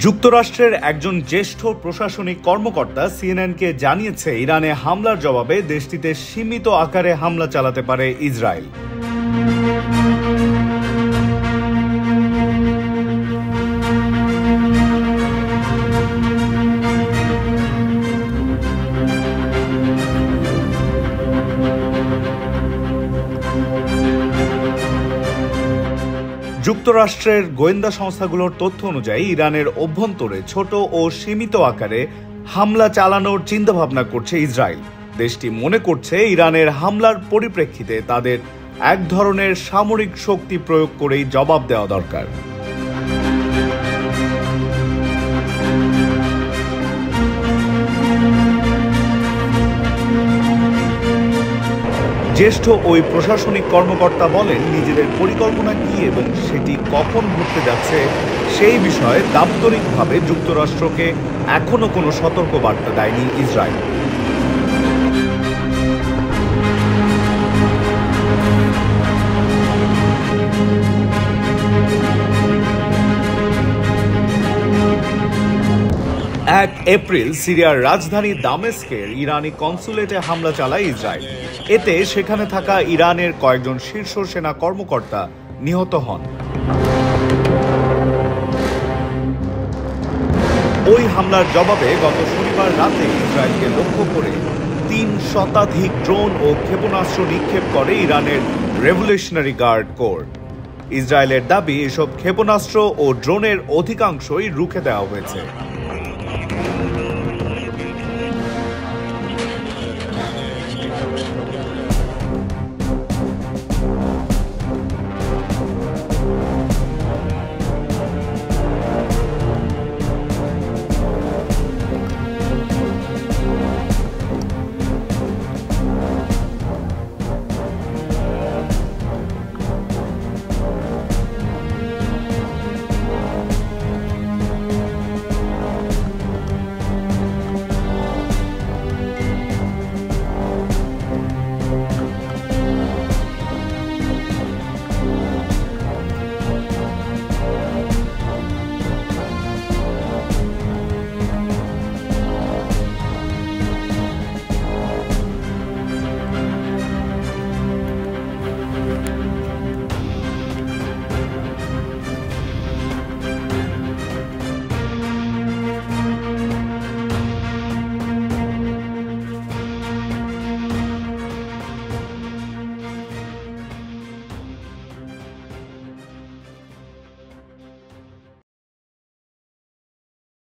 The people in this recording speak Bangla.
যুক্তরাষ্ট্রের একজন জ্যেষ্ঠ প্রশাসনিক কর্মকর্তা সিএনএনকে জানিয়েছে, ইরানে হামলার জবাবে দেশটিতে সীমিত আকারে হামলা চালাতে পারে ইসরায়েল। যুক্তরাষ্ট্রের গোয়েন্দা সংস্থাগুলোর তথ্য অনুযায়ী ইরানের অভ্যন্তরে ছোট ও সীমিত আকারে হামলা চালানোর চিন্তাভাবনা করছে ইসরায়েল। দেশটি মনে করছে, ইরানের হামলার পরিপ্রেক্ষিতে তাদের এক ধরনের সামরিক শক্তি প্রয়োগ করেই জবাব দেওয়া দরকার। জ্যেষ্ঠ ওই প্রশাসনিক কর্মকর্তা বলেন, নিজেদের পরিকল্পনা কি এবং সেটি কখন ঘটতে যাচ্ছে সেই বিষয়ে দাপ্তরিকভাবে যুক্তরাষ্ট্রকে এখনো কোনো সতর্কবার্তা দেয়নি ইসরায়েল। এপ্রিল সিরিয়ার রাজধানী দামেস্কের ইরানি কনসুলেটে হামলা চালায় ইসরায়েল। এতে সেখানে থাকা ইরানের কয়েকজন শীর্ষ সেনা কর্মকর্তা নিহত হন। ওই হামলার জবাবে গত শনিবার রাতে ইসরায়েলকে লক্ষ্য করে ৩ শতাধিক ড্রোন ও ক্ষেপণাস্ত্র নিক্ষেপ করে ইরানের রেভলিউশনারি গার্ড কোর। ইসরায়েলের দাবি, এসব ক্ষেপণাস্ত্র ও ড্রোনের অধিকাংশই রুখে দেওয়া হয়েছে।